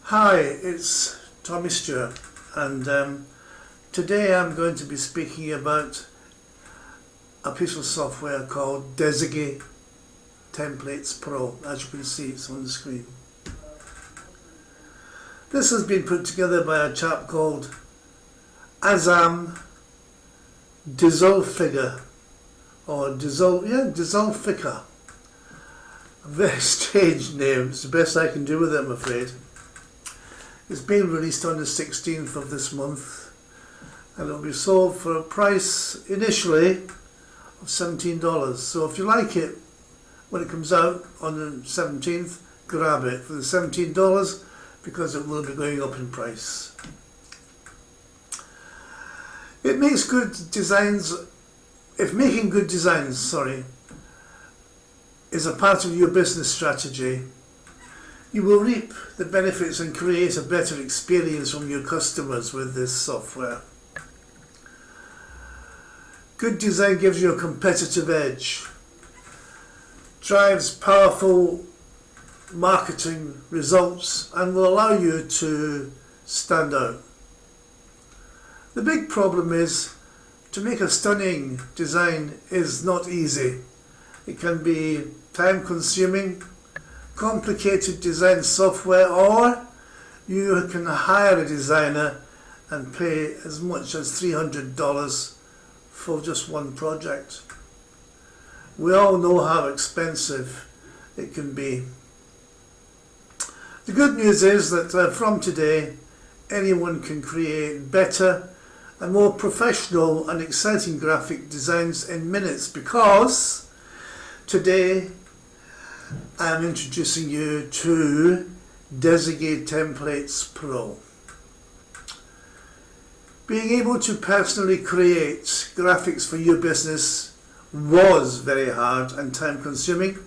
Hi, it's Tommy Stewart, and today I'm going to be speaking about a piece of software called Desigy Templates Pro. As you can see, it's on the screen. This has been put together by a chap called Azam Dzulfikar, or Dzulfikar. A very strange name. It's the best I can do with it, I'm afraid. It's being released on the 16th of this month, and it will be sold for a price initially of $17. So if you like it when it comes out on the 17th, grab it for the $17 because it will be going up in price. It makes good designs. If making good designs, is a part of your business strategy, you will reap the benefits and create a better experience from your customers with this software. Good design gives you a competitive edge, drives powerful marketing results, and will allow you to stand out. The big problem is to make a stunning design is not easy. It can be time consuming, complicated design software, or you can hire a designer and pay as much as $300 for just one project. We all know how expensive it can be. The good news is that from today, anyone can create better and more professional and exciting graphic designs in minutes, because today I'm introducing you to Desigy Templates Pro. Being able to personally create graphics for your business was very hard and time consuming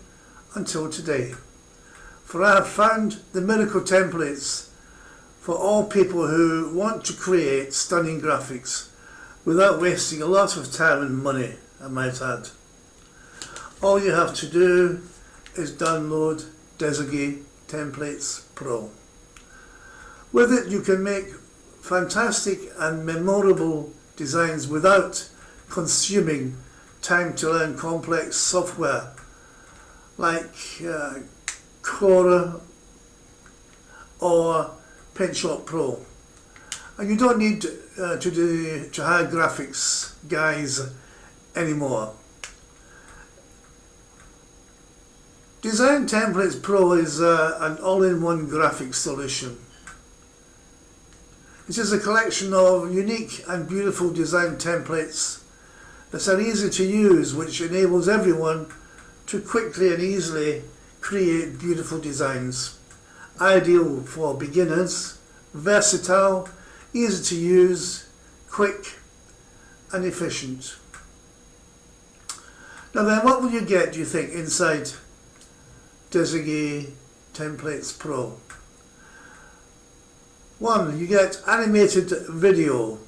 until today. For I have found the miracle templates for all people who want to create stunning graphics without wasting a lot of time and money, I might add. All you have to do is download Desigy Templates Pro. With it you can make fantastic and memorable designs without consuming time to learn complex software like Cora or PaintShop Pro. And you don't need to hire graphics guys anymore. Design Templates Pro is an all-in-one graphics solution. It is a collection of unique and beautiful design templates that are easy to use, which enables everyone to quickly and easily create beautiful designs. Ideal for beginners, versatile, easy to use, quick and efficient. Now then, what will you get, do you think, inside Desigy Templates Pro? 1. You get animated video.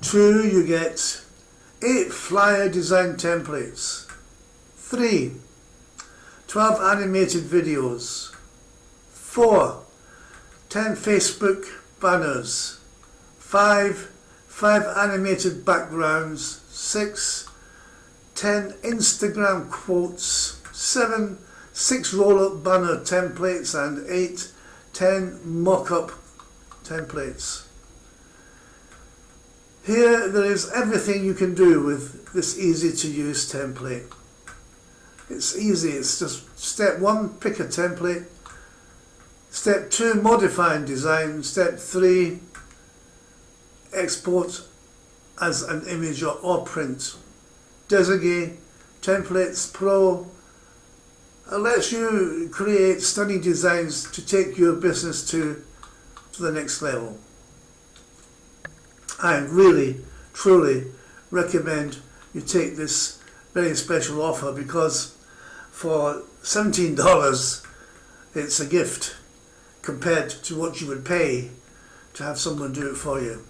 2. You get 8 flyer design templates. 3. 12 animated videos. 4. 10 Facebook banners. 5 animated backgrounds. 6. 10 Instagram quotes. 7 6 roll-up banner templates, and 8 10 mock-up templates. Here there is everything you can do with this easy to use template. It's easy. It's just step 1, pick a template. Step 2, modify and design. Step 3, export as an image or print. Desigy Templates Pro lets you create stunning designs to take your business to the next level. I really, truly recommend you take this very special offer, because for $17 it's a gift compared to what you would pay to have someone do it for you.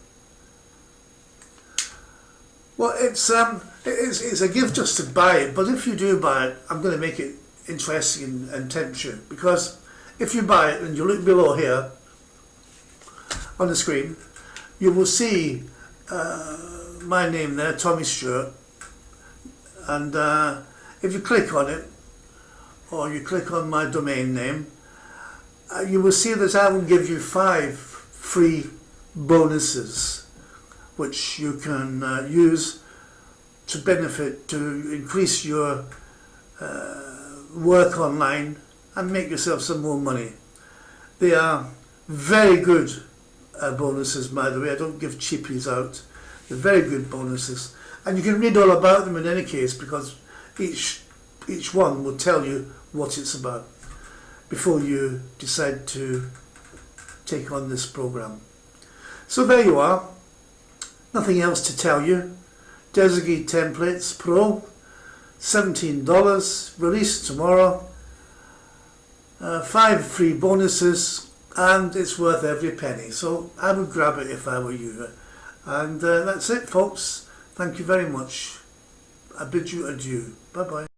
Well, it's a gift just to buy it, but if you do buy it, I'm going to make it interesting and tempt you, because if you buy it and you look below here on the screen, you will see my name there, Tommy Stewart, and if you click on it, or you click on my domain name, you will see that I will give you 5 free bonuses which you can use to benefit, to increase your work online and make yourself some more money. They are very good bonuses, by the way. I don't give cheapies out. They're very good bonuses, and you can read all about them in any case, because each one will tell you what it's about before you decide to take on this program. So there you are. Nothing else to tell you. Desigy Templates Pro, $17, released tomorrow. 5 free bonuses, and it's worth every penny. So I would grab it if I were you. And that's it, folks. Thank you very much. I bid you adieu. Bye bye.